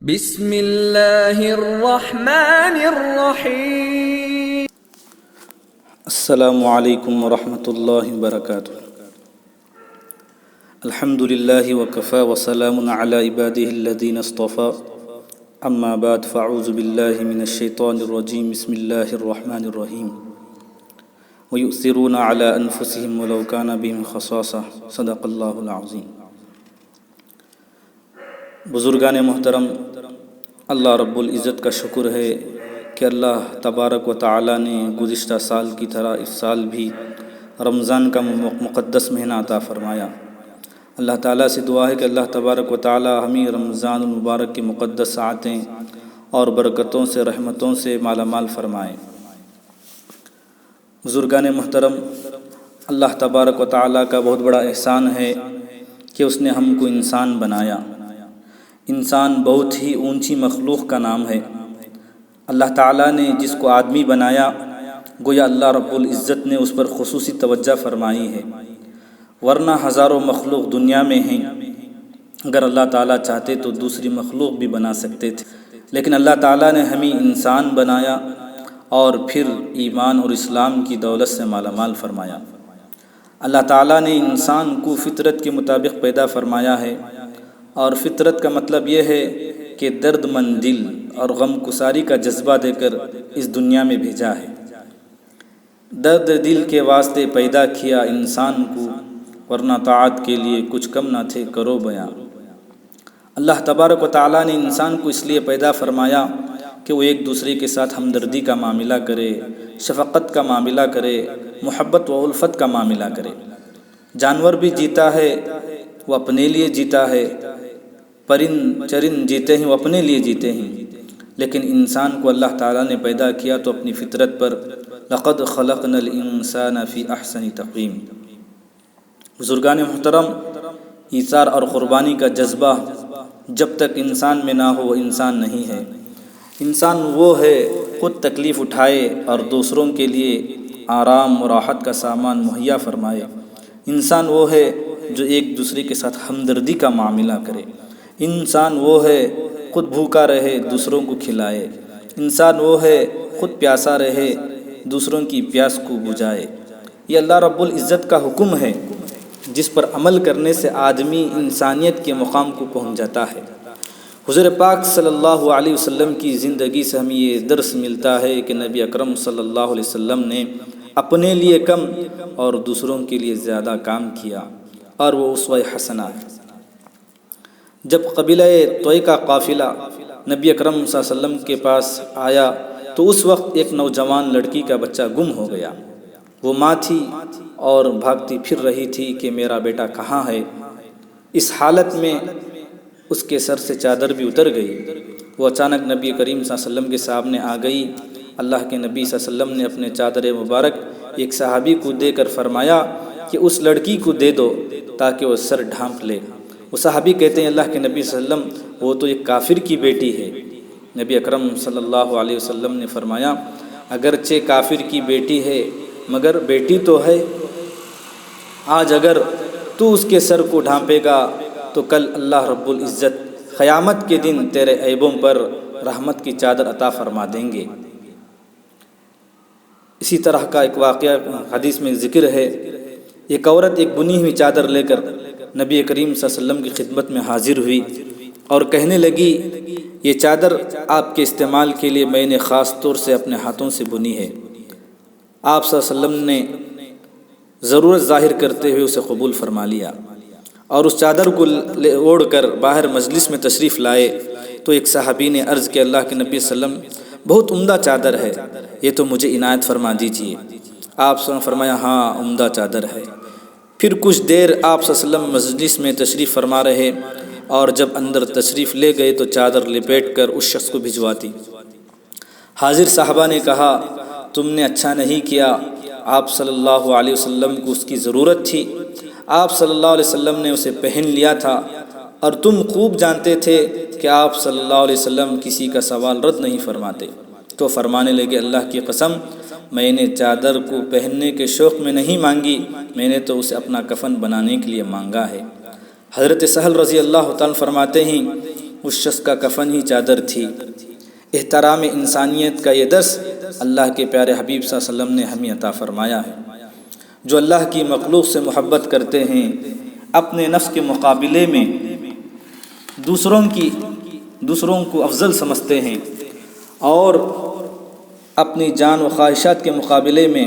بسم اللہ الرحمن الرحیم۔ السلام علیکم ورحمۃ اللہ وبرکاتہ۔ الحمد للہ وکفی وسلام علی عبادہ الذین اصطفی، اما بعد فاعوذ باللہ من الشیطان الرجیم، بسم اللہ الرحمن الرحیم۔ ویؤثرون علی انفسہم ولو کان بہم خصاصہ، صدق اللہ العظیم۔ بزرگان محترم، اللہ رب العزت کا شکر ہے کہ اللہ تبارک و تعالی نے گزشتہ سال کی طرح اس سال بھی رمضان کا مقدس مہینہ عطا فرمایا۔ اللہ تعالیٰ سے دعا ہے کہ اللہ تبارک و تعالی ہمیں رمضان المبارک کی مقدس ساعتیں اور برکتوں سے، رحمتوں سے مالا مال فرمائے۔ بزرگان محترم، اللہ تبارک و تعالی کا بہت بڑا احسان ہے کہ اس نے ہم کو انسان بنایا۔ انسان بہت ہی اونچی مخلوق کا نام ہے۔ اللہ تعالیٰ نے جس کو آدمی بنایا، گویا اللہ رب العزت نے اس پر خصوصی توجہ فرمائی ہے، ورنہ ہزاروں مخلوق دنیا میں ہیں، اگر اللہ تعالیٰ چاہتے تو دوسری مخلوق بھی بنا سکتے تھے، لیکن اللہ تعالیٰ نے ہمیں انسان بنایا اور پھر ایمان اور اسلام کی دولت سے مالا مال فرمایا۔ اللہ تعالیٰ نے انسان کو فطرت کے مطابق پیدا فرمایا ہے، اور فطرت کا مطلب یہ ہے کہ درد مند دل اور غم گساری کا جذبہ دے کر اس دنیا میں بھیجا ہے۔ درد دل کے واسطے پیدا کیا انسان کو، ورنہ طاعت کے لیے کچھ کم نہ تھے کرو بیاں۔ اللہ تبارک و تعالیٰ نے انسان کو اس لیے پیدا فرمایا کہ وہ ایک دوسرے کے ساتھ ہمدردی کا معاملہ کرے، شفقت کا معاملہ کرے، محبت و الفت کا معاملہ کرے۔ جانور بھی جیتا ہے وہ اپنے لیے جیتا ہے، پرند چرند جیتے ہیں وہ اپنے لیے جیتے ہیں، لیکن انسان کو اللہ تعالیٰ نے پیدا کیا تو اپنی فطرت پر، لقد خلقنا الانسان فی احسن تقویم۔ بزرگان محترم، ایثار اور قربانی کا جذبہ جب تک انسان میں نہ ہو وہ انسان نہیں ہے۔ انسان وہ ہے خود تکلیف اٹھائے اور دوسروں کے لیے آرام و راحت کا سامان مہیا فرمائے۔ انسان وہ ہے جو ایک دوسرے کے ساتھ ہمدردی کا معاملہ کرے۔ انسان وہ ہے خود بھوکا رہے دوسروں کو کھلائے۔ انسان وہ ہے خود پیاسا رہے دوسروں کی پیاس کو بجھائے۔ یہ اللہ رب العزت کا حکم ہے جس پر عمل کرنے سے آدمی انسانیت کے مقام کو پہنچ جاتا ہے۔ حضور پاک صلی اللہ علیہ وسلم کی زندگی سے ہمیں یہ درس ملتا ہے کہ نبی اکرم صلی اللہ علیہ وسلم نے اپنے لیے کم اور دوسروں کے لیے زیادہ کام کیا، اور وہ اسوہ حسنہ ہے۔ جب قبیلہ طوئی کا قافلہ نبی اکرم صلی اللہ علیہ وسلم کے پاس آیا تو اس وقت ایک نوجوان لڑکی کا بچہ گم ہو گیا۔ وہ ماں تھی اور بھاگتی پھر رہی تھی کہ میرا بیٹا کہاں ہے۔ اس حالت میں اس کے سر سے چادر بھی اتر گئی۔ وہ اچانک نبی کریم صلی اللہ علیہ وسلم کے سامنے آ گئی۔ اللہ کے نبی صلی اللہ علیہ وسلم نے اپنے چادر مبارک ایک صحابی کو دے کر فرمایا کہ اس لڑکی کو دے دو تاکہ وہ سر ڈھانپ لے۔ وہ صحابی کہتے ہیں اللہ کے نبی صلی اللہ علیہ وسلم وہ تو ایک کافر کی بیٹی ہے۔ نبی اکرم صلی اللہ علیہ وسلم نے فرمایا اگرچہ کافر کی بیٹی ہے مگر بیٹی تو ہے۔ آج اگر تو اس کے سر کو ڈھانپے گا تو کل اللہ رب العزت قیامت کے دن تیرے عیبوں پر رحمت کی چادر عطا فرما دیں گے۔ اسی طرح کا ایک واقعہ حدیث میں ذکر ہے، ایک عورت ایک بنی ہوئی چادر لے کر نبی کریم صلی اللہ علیہ وسلم کی خدمت میں حاضر ہوئی اور کہنے لگی یہ چادر آپ کے استعمال کے لیے میں نے خاص طور سے اپنے ہاتھوں سے بنی ہے۔ آپ صلی اللہ علیہ وسلم نے ضرورت ظاہر کرتے ہوئے اسے قبول فرما لیا اور اس چادر کو اوڑھ کر باہر مجلس میں تشریف لائے تو ایک صحابی نے عرض کیا اللہ کے نبی صلی اللہ علیہ وسلم بہت عمدہ چادر ہے، یہ تو مجھے عنایت فرما دیجیے۔ آپ صلی اللہ علیہ وسلم نے فرمایا ہاں عمدہ چادر ہے۔ پھر کچھ دیر آپ صلی اللہ علیہ وسلم مجلس میں تشریف فرما رہے اور جب اندر تشریف لے گئے تو چادر لپیٹ کر اس شخص کو بھجواتی۔ حاضر صحابہ نے کہا تم نے اچھا نہیں کیا، آپ صلی اللہ علیہ وسلم کو اس کی ضرورت تھی، آپ صلی اللہ علیہ وسلم نے اسے پہن لیا تھا، اور تم خوب جانتے تھے کہ آپ صلی اللہ علیہ وسلم کسی کا سوال رد نہیں فرماتے۔ تو فرمانے لگے اللہ کی قسم میں نے چادر کو پہننے کے شوق میں نہیں مانگی، میں نے تو اسے اپنا کفن بنانے کے لیے مانگا ہے۔ حضرت سہل رضی اللہ تعالیٰ فرماتے ہیں اس شخص کا کفن ہی چادر تھی۔ احترام انسانیت کا یہ درس اللہ کے پیارے حبیب صلی اللہ علیہ وسلم نے ہمیں عطا فرمایا ہے۔ جو اللہ کی مخلوق سے محبت کرتے ہیں، اپنے نفس کے مقابلے میں دوسروں کو افضل سمجھتے ہیں اور اپنی جان و خواہشات کے مقابلے میں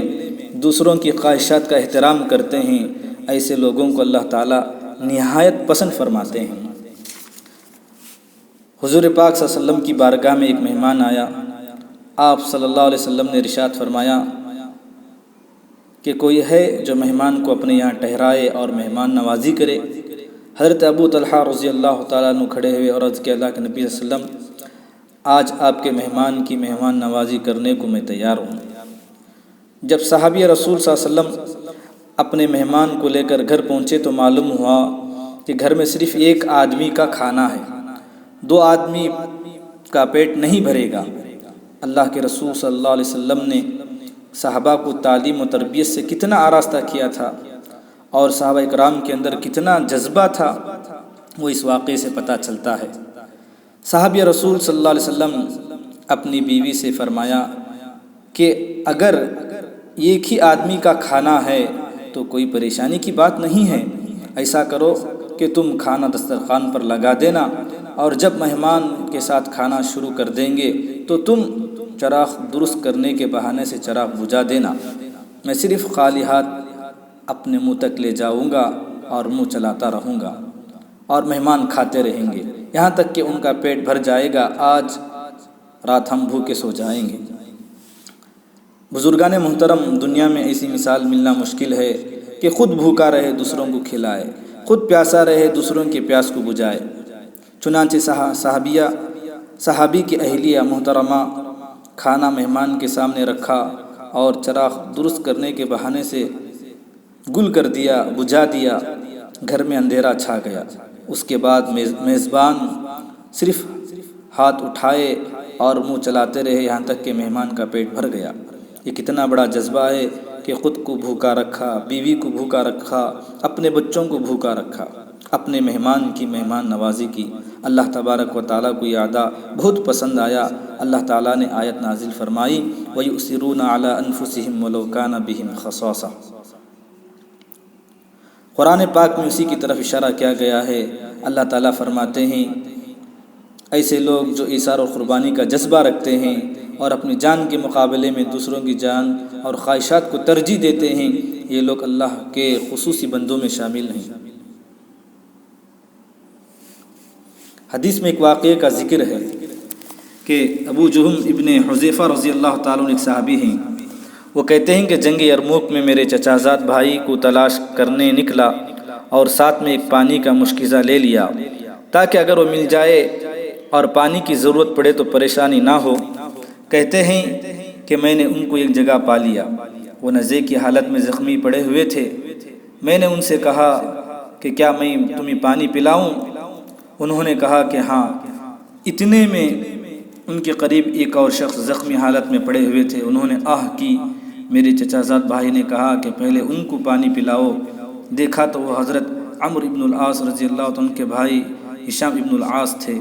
دوسروں کی خواہشات کا احترام کرتے ہیں، ایسے لوگوں کو اللہ تعالیٰ نہایت پسند فرماتے ہیں۔ حضور پاک صلی اللہ علیہ وسلم کی بارگاہ میں ایک مہمان آیا۔ آپ صلی اللہ علیہ وسلم نے ارشاد فرمایا کہ کوئی ہے جو مہمان کو اپنے یہاں ٹھہرائے اور مہمان نوازی کرے؟ حضرت ابو طلحہ رضی اللہ تعالیٰ عنہ کھڑے ہوئے اور عرض کیا، اللہ کے نبی صلی اللہ علیہ وسلم، آج آپ کے مہمان کی مہمان نوازی کرنے کو میں تیار ہوں۔ جب صحابی رسول صلی اللہ علیہ وسلم اپنے مہمان کو لے کر گھر پہنچے تو معلوم ہوا کہ گھر میں صرف ایک آدمی کا کھانا ہے، 2 آدمی کا پیٹ نہیں بھرے گا۔ اللہ کے رسول صلی اللہ علیہ وسلم نے صحابہ کو تعلیم و تربیت سے کتنا آراستہ کیا تھا اور صحابہ اکرام کے اندر کتنا جذبہ تھا، وہ اس واقعے سے پتہ چلتا ہے۔ صحابی رسول صلی اللہ علیہ وسلم اپنی بیوی سے فرمایا کہ اگر ایک ہی آدمی کا کھانا ہے تو کوئی پریشانی کی بات نہیں ہے، ایسا کرو کہ تم کھانا دسترخوان پر لگا دینا اور جب مہمان کے ساتھ کھانا شروع کر دیں گے تو تم چراغ درست کرنے کے بہانے سے چراغ بجھا دینا، میں صرف خالی ہاتھ اپنے منہ تک لے جاؤں گا اور منہ چلاتا رہوں گا اور مہمان کھاتے رہیں گے یہاں تک کہ ان کا پیٹ بھر جائے گا، آج رات ہم بھوکے سو جائیں گے۔ بزرگان محترم، دنیا میں ایسی مثال ملنا مشکل ہے کہ خود بھوکا رہے دوسروں کو کھلائے، خود پیاسا رہے دوسروں کی پیاس کو بجھائے۔ چنانچہ صحابی کی اہلیہ محترمہ کھانا مہمان کے سامنے رکھا اور چراغ درست کرنے کے بہانے سے گل کر دیا، بجھا دیا، گھر میں اندھیرا چھا گیا۔ اس کے بعد میزبان صرف ہاتھ اٹھائے اور منہ چلاتے رہے یہاں تک کہ مہمان کا پیٹ بھر گیا۔ یہ کتنا بڑا جذبہ ہے کہ خود کو بھوکا رکھا، بیوی کو بھوکا رکھا، اپنے بچوں کو بھوکا رکھا، اپنے مہمان کی مہمان نوازی کی۔ اللہ تبارک و تعالیٰ کو یہ ادا بہت پسند آیا۔ اللہ تعالیٰ نے آیت نازل فرمائی، وَيُؤْثِرُونَ عَلَىٰ أَنفُسِهِمْ وَلَوْ كَانَ بِهِمْ خَصَاصَةٌ۔ قرآن پاک میں اسی کی طرف اشارہ کیا گیا ہے۔ اللہ تعالیٰ فرماتے ہیں ایسے لوگ جو ایثار و قربانی کا جذبہ رکھتے ہیں اور اپنی جان کے مقابلے میں دوسروں کی جان اور خواہشات کو ترجیح دیتے ہیں، یہ لوگ اللہ کے خصوصی بندوں میں شامل ہیں۔ حدیث میں ایک واقعے کا ذکر ہے کہ ابو جہم ابن حذیفہ رضی اللہ تعالیٰ عنہ ایک صحابی ہیں، وہ کہتے ہیں کہ جنگ یرموک میں میرے چچا زاد بھائی کو تلاش کرنے نکلا اور ساتھ میں ایک پانی کا مشکیزہ لے لیا تاکہ اگر وہ مل جائے اور پانی کی ضرورت پڑے تو پریشانی نہ ہو۔ کہتے ہیں کہ میں نے ان کو ایک جگہ پا لیا، وہ نزے کی حالت میں زخمی پڑے ہوئے تھے۔ میں نے ان سے کہا کہ کیا میں تمہیں پانی پلاؤں؟ انہوں نے کہا کہ ہاں۔ اتنے میں ان کے قریب ایک اور شخص زخمی حالت میں پڑے ہوئے تھے، انہوں نے آہ کی۔ میرے چچا زاد بھائی نے کہا کہ پہلے ان کو پانی پلاؤ۔ دیکھا تو وہ حضرت عمرو ابن العاص رضی اللہ عنہ کے بھائی ہشام ابن العاص تھے۔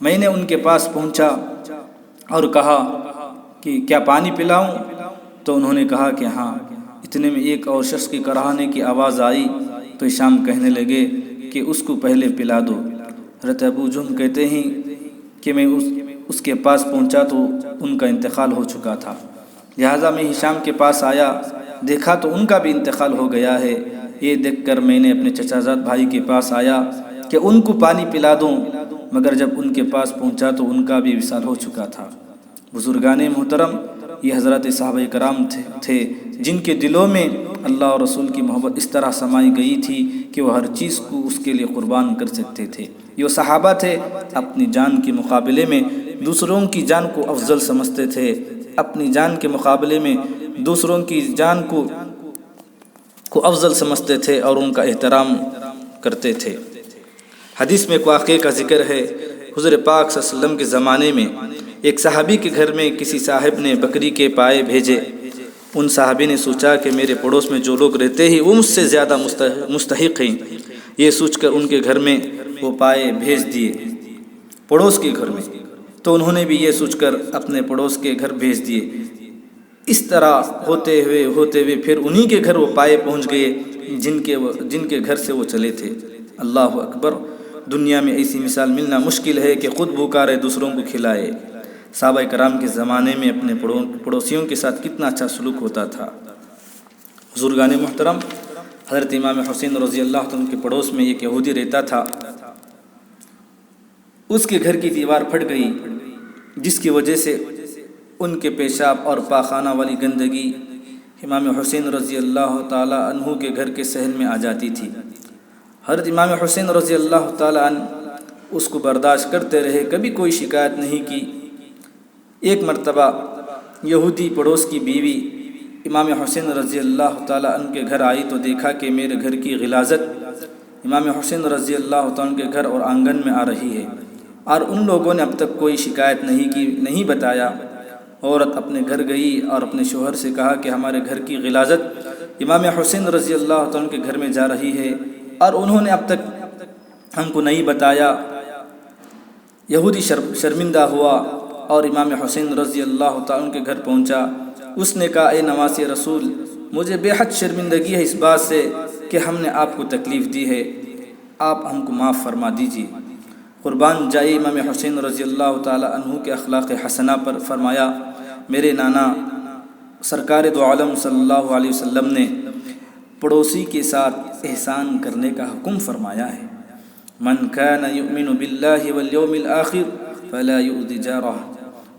میں نے ان کے پاس پہنچا اور کہا کہ کیا پانی پلاؤں؟ تو انہوں نے کہا کہ ہاں۔ اتنے میں ایک اور شخص کی کراہنے کی آواز آئی تو ہشام کہنے لگے کہ اس کو پہلے پلا دو۔ حضرت ابو جہم کہتے ہیں کہ میں اس کے پاس پہنچا تو ان کا انتقال ہو چکا تھا، لہٰذا میں ہشام کے پاس آیا، دیکھا تو ان کا بھی انتقال ہو گیا ہے۔ یہ دیکھ کر میں نے اپنے چچا زاد بھائی کے پاس آیا کہ ان کو پانی پلا دوں، مگر جب ان کے پاس پہنچا تو ان کا بھی وصال ہو چکا تھا۔ بزرگان محترم، یہ حضرات صحابہ کرام تھے جن کے دلوں میں اللہ اور رسول کی محبت اس طرح سمائی گئی تھی کہ وہ ہر چیز کو اس کے لیے قربان کر سکتے تھے۔ یہ صحابہ تھے اپنی جان کے مقابلے میں دوسروں کی جان کو افضل سمجھتے تھے، اپنی جان کے مقابلے میں دوسروں کی جان کو افضل سمجھتے تھے اور ان کا احترام کرتے تھے۔ حدیث میں ایک واقعے کا ذکر ہے، حضور پاک صلی اللہ علیہ وسلم کے زمانے میں ایک صحابی کے گھر میں کسی صاحب نے بکری کے پائے بھیجے۔ ان صحابی نے سوچا کہ میرے پڑوس میں جو لوگ رہتے ہیں وہ مجھ سے زیادہ مستحق ہیں، یہ سوچ کر ان کے گھر میں وہ پائے بھیج دیے۔ پڑوس کے گھر میں، تو انہوں نے بھی یہ سوچ کر اپنے پڑوس کے گھر بھیج دیے۔ اس طرح ہوتے ہوئے پھر انہی کے گھر وہ پہنچ گئے جن کے گھر سے وہ چلے تھے۔ اللہ اکبر! دنیا میں ایسی مثال ملنا مشکل ہے کہ خود بھوکا رہے دوسروں کو کھلائے۔ صحابہ کرام کے زمانے میں اپنے پڑوسیوں کے ساتھ کتنا اچھا سلوک ہوتا تھا۔ بزرگان محترم، حضرت امام حسین رضی اللہ عنہ کے پڑوس میں ایک یہودی رہتا تھا۔ اس کے گھر کی دیوار پھٹ گئی، جس کی وجہ سے ان کے پیشاب اور پاخانہ والی گندگی امام حسین رضی اللہ تعالی عنہ کے گھر کے صحن میں آ جاتی تھی۔ حضرت امام حسین رضی اللہ تعالی عنہ اس کو برداشت کرتے رہے، کبھی کوئی شکایت نہیں کی۔ ایک مرتبہ یہودی پڑوس کی بیوی امام حسین رضی اللہ تعالی عنہ کے گھر آئی تو دیکھا کہ میرے گھر کی غلاظت امام حسین رضی اللہ تعالی عنہ کے گھر اور آنگن میں آ رہی ہے، اور ان لوگوں نے اب تک کوئی شکایت نہیں کی، نہیں بتایا۔ عورت اپنے گھر گئی اور اپنے شوہر سے کہا کہ ہمارے گھر کی غلاظت امام حسین رضی اللہ تعالی عنہ کے گھر میں جا رہی ہے، اور انہوں نے اب تک ہم کو نہیں بتایا۔ یہودی شرمندہ ہوا اور امام حسین رضی اللہ تعالی عنہ کے گھر پہنچا۔ اس نے کہا، اے نواسی رسول، مجھے بے حد شرمندگی ہے اس بات سے کہ ہم نے آپ کو تکلیف دی ہے، آپ ہم کو معاف فرما دیجیے۔ قربان جائے امام حسین رضی اللہ تعالی عنہ کے اخلاق حسنہ پر، فرمایا، میرے نانا سرکار دو عالم صلی اللہ علیہ وسلم نے پڑوسی کے ساتھ احسان کرنے کا حکم فرمایا ہے۔ من کان یؤمن باللہ والیوم الآخر فلا یؤذی جارہ،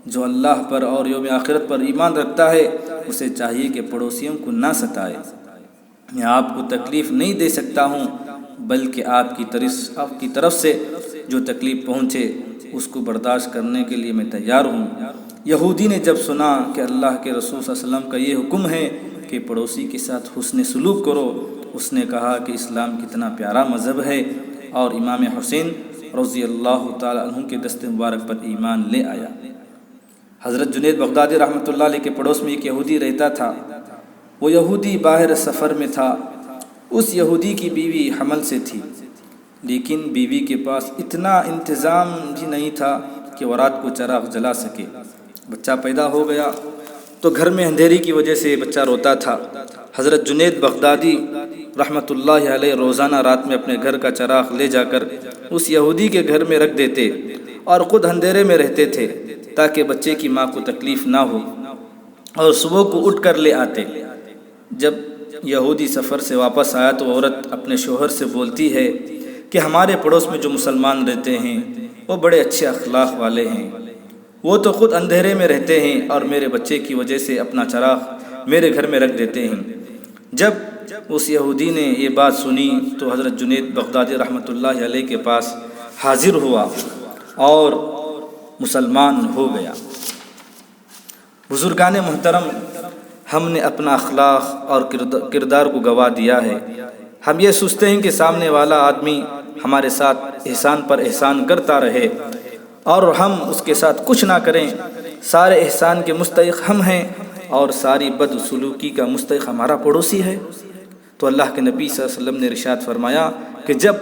جو اللہ پر اور یوم آخرت پر ایمان رکھتا ہے اسے چاہیے کہ پڑوسیوں کو نہ ستائے۔ میں آپ کو تکلیف نہیں دے سکتا ہوں، بلکہ آپ کی طرف سے جو تکلیف پہنچے اس کو برداشت کرنے کے لیے میں تیار ہوں۔ یہودی نے جب سنا کہ اللہ کے رسول صلی اللہ علیہ وسلم کا یہ حکم ہے کہ پڑوسی کے ساتھ حسن سلوک کرو، اس نے کہا کہ اسلام کتنا پیارا مذہب ہے، اور امام حسین رضی اللہ تعالی عنہ کے دست مبارک پر ایمان لے آیا۔ حضرت جنید بغدادی رحمۃ اللہ علیہ کے پڑوس میں ایک یہودی رہتا تھا۔ وہ یہودی باہر سفر میں تھا۔ اس یہودی کی بیوی حمل سے تھی، لیکن بیوی کے پاس اتنا انتظام بھی نہیں تھا کہ وہ رات کو چراغ جلا سکے۔ بچہ پیدا ہو گیا تو گھر میں اندھیری کی وجہ سے بچہ روتا تھا۔ حضرت جنید بغدادی رحمۃ اللہ علیہ روزانہ رات میں اپنے گھر کا چراغ لے جا کر اس یہودی کے گھر میں رکھ دیتے اور خود اندھیرے میں رہتے تھے تاکہ بچے کی ماں کو تکلیف نہ ہو، اور صبح کو اٹھ کر لے آتے۔ جب یہودی سفر سے واپس آیا تو عورت اپنے شوہر سے بولتی ہے کہ ہمارے پڑوس میں جو مسلمان رہتے ہیں وہ بڑے اچھے اخلاق والے ہیں، وہ تو خود اندھیرے میں رہتے ہیں اور میرے بچے کی وجہ سے اپنا چراغ میرے گھر میں رکھ دیتے ہیں۔ جب اس یہودی نے یہ بات سنی تو حضرت جنید بغدادی رحمۃ اللہ علیہ کے پاس حاضر ہوا اور مسلمان ہو گیا۔ بزرگان محترم، ہم نے اپنا اخلاق اور کردار کو گوا دیا ہے۔ ہم یہ سوچتے ہیں کہ سامنے والا آدمی ہمارے ساتھ احسان پر احسان کرتا رہے اور ہم اس کے ساتھ کچھ نہ کریں۔ سارے احسان کے مستحق ہم ہیں اور ساری بدسلوکی کا مستحق ہمارا پڑوسی ہے۔ تو اللہ کے نبی صلی اللہ علیہ وسلم نے ارشاد فرمایا کہ جب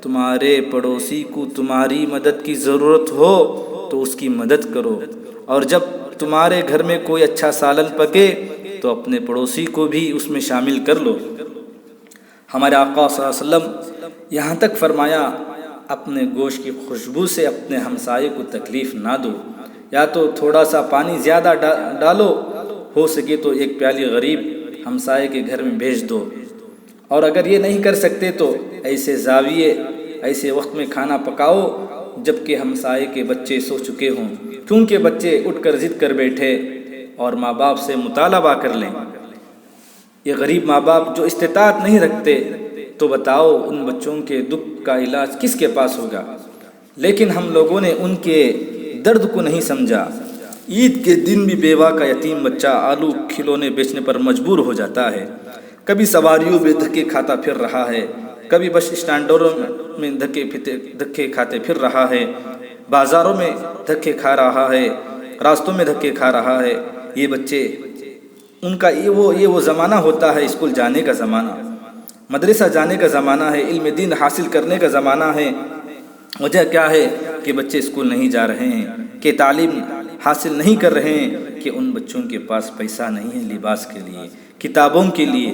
تمہارے پڑوسی کو تمہاری مدد کی ضرورت ہو تو اس کی مدد کرو، اور جب تمہارے گھر میں کوئی اچھا سالن پکے تو اپنے پڑوسی کو بھی اس میں شامل کر لو۔ ہمارے آقا صلی اللہ علیہ وسلم یہاں تک فرمایا، اپنے گوشت کی خوشبو سے اپنے ہمسائے کو تکلیف نہ دو، یا تو تھوڑا سا پانی زیادہ ڈالو، ہو سکے تو ایک پیالی غریب ہمسائے کے گھر میں بھیج دو، اور اگر یہ نہیں کر سکتے تو ایسے زاویے ایسے وقت میں کھانا پکاؤ جب کہ ہمسائے کے بچے سو چکے ہوں، کیونکہ بچے اٹھ کر ضد کر بیٹھے اور ماں باپ سے مطالبہ کر لیں۔ یہ غریب ماں باپ جو استطاعت نہیں رکھتے تو بتاؤ ان بچوں کے دکھ کا علاج کس کے پاس ہوگا؟ لیکن ہم لوگوں نے ان کے درد کو نہیں سمجھا۔ عید کے دن بھی بیوہ کا یتیم بچہ آلو کھلونے بیچنے پر مجبور ہو جاتا ہے، کبھی سواریوں میں دھکے کھاتا پھر رہا ہے، کبھی بس اسٹینڈوں میں دھکے کھاتے پھر رہا ہے، بازاروں میں دھکے کھا رہا ہے، راستوں میں دھکے کھا رہا ہے۔ یہ بچے ان کا یہ وہ زمانہ ہوتا ہے، اسکول جانے کا زمانہ، مدرسہ جانے کا زمانہ ہے، علم دین حاصل کرنے کا زمانہ ہے۔ وجہ کیا ہے؟ کہ بچے اسکول نہیں جا رہے ہیں، کہ تعلیم حاصل نہیں کر رہے ہیں، کہ ان بچوں کے پاس پیسہ نہیں ہے لباس کے لیے، کتابوں کے لیے،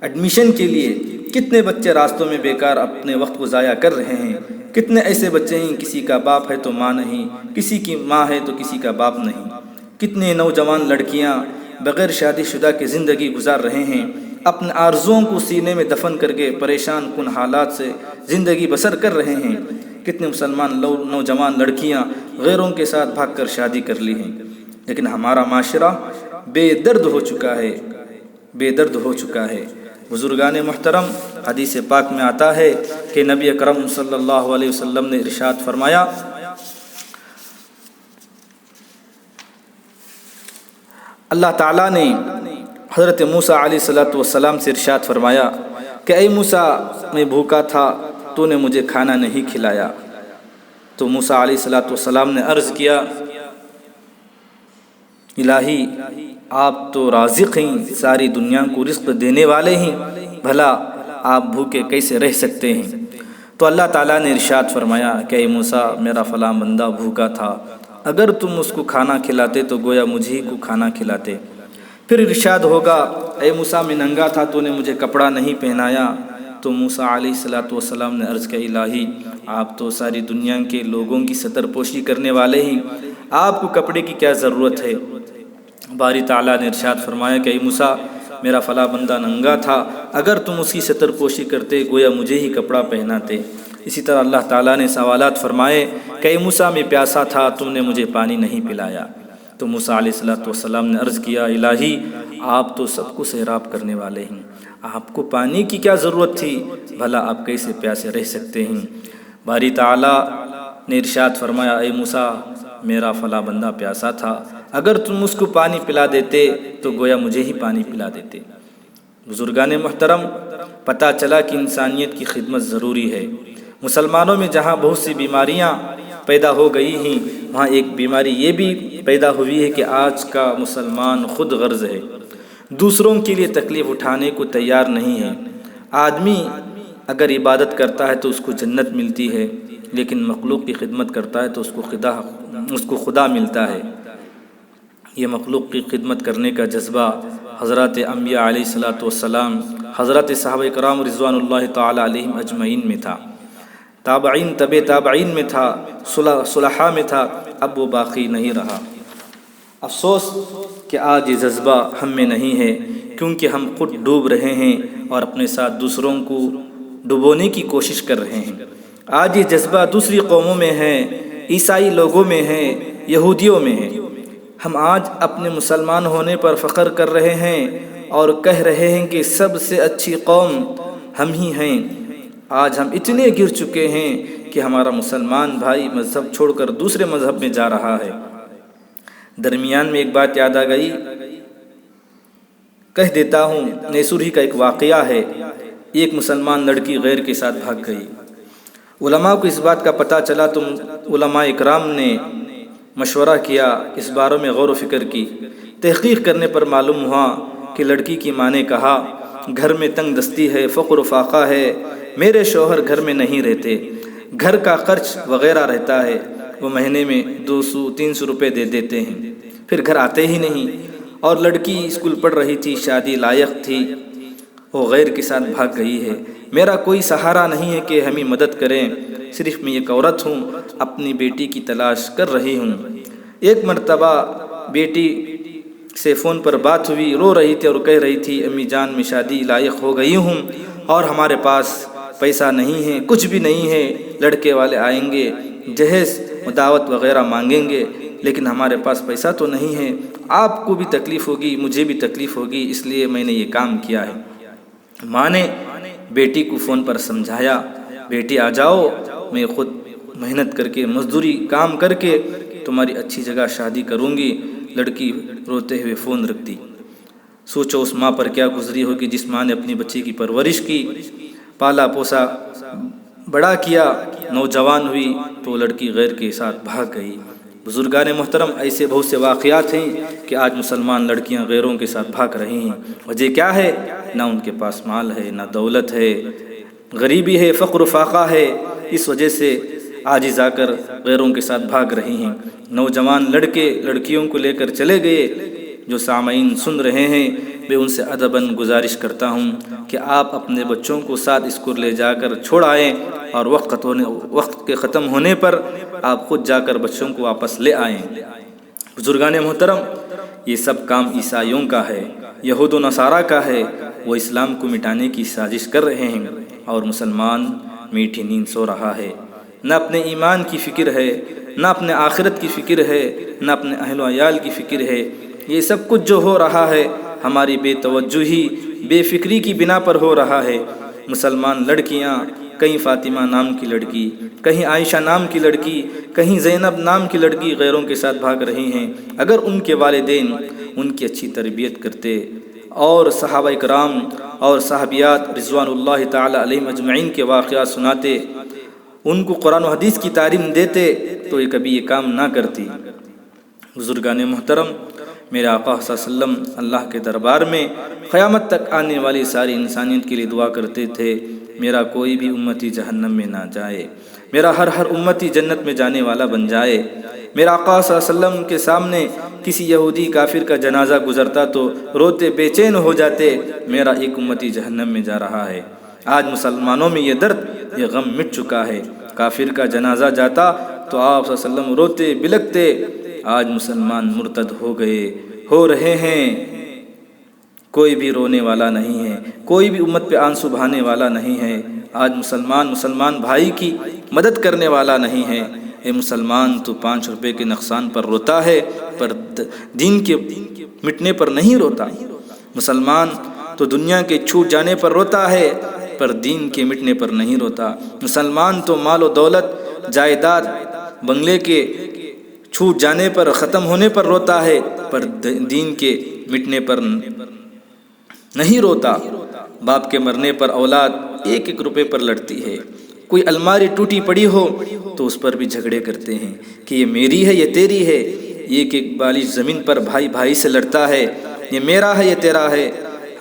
ایڈمیشن کے لیے۔ کتنے بچے راستوں میں بیکار اپنے وقت کو ضائع کر رہے ہیں۔ کتنے ایسے بچے ہیں کسی کا باپ ہے تو ماں نہیں، کسی کی ماں ہے تو کسی کا باپ نہیں۔ کتنے نوجوان لڑکیاں بغیر شادی شدہ کی زندگی گزار رہے ہیں، اپنے آرزوؤں کو سینے میں دفن کر کے پریشان کن حالات سے زندگی بسر کر رہے ہیں۔ کتنے مسلمان نوجوان لڑکیاں غیروں کے ساتھ بھاگ کر شادی کر لی ہیں۔ لیکن ہمارا معاشرہ بے درد ہو چکا ہے، بے درد ہو چکا ہے۔ بزرگان محترم، حدیث پاک میں آتا ہے کہ نبی اکرم صلی اللہ علیہ وسلم نے ارشاد فرمایا، اللہ تعالیٰ نے حضرت موسیٰ علیہ السلام سے ارشاد فرمایا کہ اے موسیٰ، میں بھوکا تھا، تو نے مجھے کھانا نہیں کھلایا۔ تو موسیٰ علیہ السلام نے عرض کیا، الہی آپ تو رازق ہیں، ساری دنیا کو رزق دینے والے ہیں، بھلا آپ بھوکے کیسے رہ سکتے ہیں؟ تو اللہ تعالیٰ نے ارشاد فرمایا کہ اے موسیٰ، میرا فلاں بندہ بھوکا تھا، اگر تم اس کو کھانا کھلاتے تو گویا مجھے ہی کو کھانا کھلاتے۔ پھر ارشاد ہوگا، اے موسیٰ، میں ننگا تھا، تو نے مجھے کپڑا نہیں پہنایا۔ تو موسیٰ علیہ السلام نے عرض کیا، الہی آپ تو ساری دنیا کے لوگوں کی ستر پوشی کرنے والے ہیں، آپ کو کپڑے کی کیا ضرورت ہے؟ باری تعالیٰ نے ارشاد فرمایا کہ اے موسیٰ، میرا فلاں بندہ ننگا تھا، اگر تم اس کی ستر پوشی کرتے گویا مجھے ہی کپڑا پہناتے۔ اسی طرح اللہ تعالیٰ نے سوالات فرمائے کہ اے موسیٰ، میں پیاسا تھا، تم نے مجھے پانی نہیں پلایا۔ تو موسیٰ علیہ السلام نے عرض کیا، الہی آپ تو سب کو سیراب کرنے والے ہیں، آپ کو پانی کی کیا ضرورت تھی؟ بھلا آپ کیسے پیاسے رہ سکتے ہیں؟ باری تعالیٰ نے ارشاد فرمایا، اے موسیٰ، میرا فلاں بندہ پیاسا تھا، اگر تم اس کو پانی پلا دیتے تو گویا مجھے ہی پانی پلا دیتے۔ بزرگان محترم، پتہ چلا کہ انسانیت کی خدمت ضروری ہے۔ مسلمانوں میں جہاں بہت سی بیماریاں پیدا ہو گئی ہیں، وہاں ایک بیماری یہ بھی پیدا ہوئی ہے کہ آج کا مسلمان خود غرض ہے، دوسروں کے لیے تکلیف اٹھانے کو تیار نہیں ہے۔ آدمی اگر عبادت کرتا ہے تو اس کو جنت ملتی ہے، لیکن مخلوق کی خدمت کرتا ہے تو اس کو خدا ملتا ہے۔ یہ مخلوق کی خدمت کرنے کا جذبہ حضرات انبیاء علیہ السلام، حضرات صحابہ کرام رضوان اللہ تعالی علیہم اجمعین میں تھا، تابعین تبع تابعین میں تھا، صلحاء میں تھا، اب وہ باقی نہیں رہا۔ افسوس کہ آج یہ جذبہ ہم میں نہیں ہے، کیونکہ ہم خود ڈوب رہے ہیں اور اپنے ساتھ دوسروں کو ڈبونے کی کوشش کر رہے ہیں۔ آج یہ جذبہ دوسری قوموں میں ہے، عیسائی لوگوں میں ہے، یہودیوں میں ہے۔ ہم آج اپنے مسلمان ہونے پر فخر کر رہے ہیں اور کہہ رہے ہیں کہ سب سے اچھی قوم ہم ہی ہیں۔ آج ہم اتنے گر چکے ہیں کہ ہمارا مسلمان بھائی مذہب چھوڑ کر دوسرے مذہب میں جا رہا ہے۔ درمیان میں ایک بات یاد آ گئی، کہہ دیتا ہوں، نیسور ہی کا ایک واقعہ ہے۔ ایک مسلمان لڑکی غیر کے ساتھ بھاگ گئی۔ علماء کو اس بات کا پتہ چلا تو علماء اکرام نے مشورہ کیا، اس بارے میں غور و فکر کی۔ تحقیق کرنے پر معلوم ہوا کہ لڑکی کی ماں نے کہا، گھر میں تنگ دستی ہے، فقر و فاقہ ہے، میرے شوہر گھر میں نہیں رہتے، گھر کا خرچ وغیرہ رہتا ہے، وہ مہینے میں 200-300 روپے دے دیتے ہیں، پھر گھر آتے ہی نہیں۔ اور لڑکی اسکول پڑھ رہی تھی، شادی لائق تھی، وہ غیر کے ساتھ بھاگ گئی ہے۔ میرا کوئی سہارا نہیں ہے کہ ہمیں مدد کریں، صرف میں ایک عورت ہوں، اپنی بیٹی کی تلاش کر رہی ہوں۔ ایک مرتبہ بیٹی سے فون پر بات ہوئی، رو رہی تھی اور کہہ رہی تھی، امی جان میں شادی لائق ہو گئی ہوں اور ہمارے پاس پیسہ نہیں ہے، کچھ بھی نہیں ہے، لڑکے والے آئیں گے، جہیز دعوت وغیرہ مانگیں گے، لیکن ہمارے پاس پیسہ تو نہیں ہے، آپ کو بھی تکلیف ہوگی، مجھے بھی تکلیف ہوگی، اس لیے میں نے یہ کام کیا ہے۔ ماں نے بیٹی کو فون پر سمجھایا، بیٹی آ جاؤ، میں خود محنت کر کے مزدوری کام کر کے تمہاری اچھی جگہ شادی کروں گی۔ لڑکی روتے ہوئے فون رکھ دی۔ سوچو اس ماں پر کیا گزری ہوگی جس ماں نے اپنی بچی کی پرورش کی، پالا پوسا، بڑا کیا، نوجوان ہوئی تو لڑکی غیر کے ساتھ بھاگ گئی۔ بزرگان محترم، ایسے بہت سے واقعات ہیں کہ آج مسلمان لڑکیاں غیروں کے ساتھ بھاگ رہی ہیں۔ وجہ کیا ہے؟ نہ ان کے پاس مال ہے، نہ دولت ہے، غریبی ہے، فقر و فاقہ ہے۔ اس وجہ سے عاجز آ کر غیروں کے ساتھ بھاگ رہی ہیں۔ نوجوان لڑکے لڑکیوں کو لے کر چلے گئے۔ جو سامعین سن رہے ہیں، میں ان سے ادباً گزارش کرتا ہوں کہ آپ اپنے بچوں کو ساتھ اسکول لے جا کر چھوڑ آئیں، اور وقت کے ختم ہونے پر آپ خود جا کر بچوں کو واپس لے آئیں۔ بزرگان محترم، یہ سب کام عیسائیوں کا ہے، یہود و نصارہ کا ہے۔ وہ اسلام کو مٹانے کی سازش کر رہے ہیں، اور مسلمان میٹھی نیند سو رہا ہے۔ نہ اپنے ایمان کی فکر ہے، نہ اپنے آخرت کی فکر ہے، نہ اپنے اہل و عیال کی فکر ہے۔ یہ سب کچھ جو ہو رہا ہے ہماری بے توجہی، بے فکری کی بنا پر ہو رہا ہے۔ مسلمان لڑکیاں، کہیں فاطمہ نام کی لڑکی، کہیں عائشہ نام کی لڑکی، کہیں زینب نام کی لڑکی غیروں کے ساتھ بھاگ رہی ہیں۔ اگر ان کے والدین ان کی اچھی تربیت کرتے، اور صحابہ کرام اور صحابیات رضوان اللہ تعالی علیہم اجمعین کے واقعات سناتے، ان کو قرآن و حدیث کی تعلیم دیتے، تو یہ کبھی یہ کام نہ کرتی۔ بزرگان محترم، میرے آقا صلی اللہ علیہ وسلم اللہ کے دربار میں قیامت تک آنے والی ساری انسانیت کے لیے دعا کرتے تھے، میرا کوئی بھی امتی جہنم میں نہ جائے، میرا ہر امتی جنت میں جانے والا بن جائے۔ میرا آقا صلی اللہ علیہ وسلم کے سامنے کسی یہودی کافر کا جنازہ گزرتا تو روتے بے چین ہو جاتے، میرا ایک امتی جہنم میں جا رہا ہے۔ آج مسلمانوں میں یہ درد، یہ غم مٹ چکا ہے۔ کافر کا جنازہ جاتا تو آپ صلی اللہ علیہ وسلم روتے بلکتے۔ آج مسلمان مرتد ہو گئے، ہو رہے ہیں، کوئی بھی رونے والا نہیں ہے، کوئی بھی امت پہ آنسو بہانے والا نہیں ہے۔ آج مسلمان بھائی کی مدد کرنے والا نہیں ہے۔ اے مسلمان، تو 5 روپے کے نقصان پر روتا ہے، پر دین کے مٹنے پر نہیں روتا۔ مسلمان تو دنیا کے چھوٹ جانے پر روتا ہے، پر دین کے مٹنے پر نہیں روتا۔ مسلمان تو مال و دولت، جائیداد، بنگلے کے چھوٹ جانے پر، ختم ہونے پر روتا ہے، پر دین کے مٹنے پر نہیں روتا۔ باپ کے مرنے پر اولاد 1 روپے پر لڑتی ہے۔ کوئی الماری ٹوٹی پڑی ہو تو اس پر بھی جھگڑے کرتے ہیں کہ یہ میری ہے، یہ تیری ہے۔ ایک بالش زمین پر بھائی سے لڑتا ہے، یہ میرا ہے، یہ تیرا ہے۔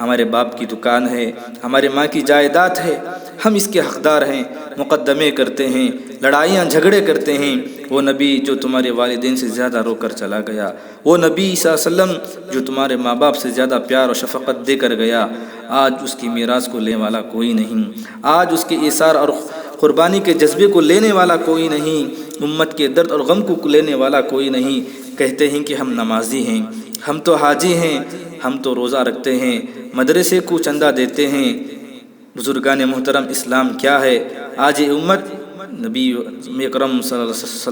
ہمارے باپ کی دکان ہے، ہمارے ماں کی جائیداد ہے، ہم اس کے حقدار ہیں۔ مقدمے کرتے ہیں، لڑائیاں جھگڑے کرتے ہیں۔ وہ نبی جو تمہارے والدین سے زیادہ رو کر چلا گیا، وہ نبی صلی اللہ علیہ وسلم جو تمہارے ماں باپ سے زیادہ پیار اور شفقت دے کر گیا، آج اس کی میراث کو لینے والا کوئی نہیں۔ آج اس کے ایثار اور قربانی کے جذبے کو لینے والا کوئی نہیں۔ امت کے درد اور غم کو لینے والا کوئی نہیں۔ کہتے ہیں کہ ہم نمازی ہیں، ہم تو حاجی ہیں، ہم تو روزہ رکھتے ہیں، مدرسے کو چندہ دیتے ہیں۔ بزرگان محترم، اسلام کیا ہے؟ آج یہ امت نبی اکرم صلی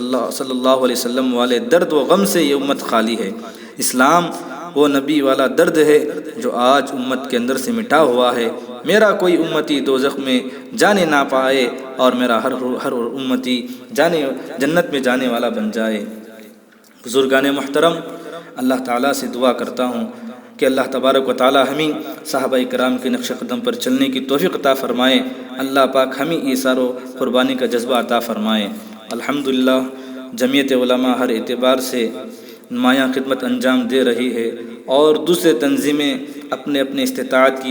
اللہ علیہ وسلم والے درد و غم سے یہ امت خالی ہے۔ اسلام وہ نبی والا درد ہے جو آج امت کے اندر سے مٹا ہوا ہے۔ میرا کوئی امتی دوزخ میں جانے نہ پائے، اور میرا ہر امتی جنت میں جانے والا بن جائے۔ بزرگان محترم، اللہ تعالیٰ سے دعا کرتا ہوں کہ اللہ تبارک و تعالیٰ ہمیں صحابہ کرام کے نقش قدم پر چلنے کی توفیق عطا فرمائے۔ اللہ پاک ہمیں ایثار و قربانی کا جذبہ عطا فرمائے۔ الحمدللہ، جمعیت علماء ہر اعتبار سے نمایاں خدمت انجام دے رہی ہے، اور دوسرے تنظیمیں اپنے اپنے استطاعت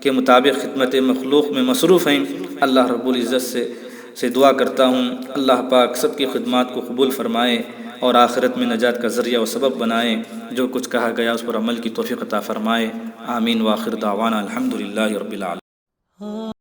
کے مطابق خدمت مخلوق میں مصروف ہیں۔ اللہ رب العزت سے دعا کرتا ہوں، اللہ پاک سب کی خدمات کو قبول فرمائے، اور آخرت میں نجات کا ذریعہ و سبب بنائے۔ جو کچھ کہا گیا اس پر عمل کی توفیق عطا فرمائے۔ آمین، وآخر دعوانا الحمدللہ رب العالمین۔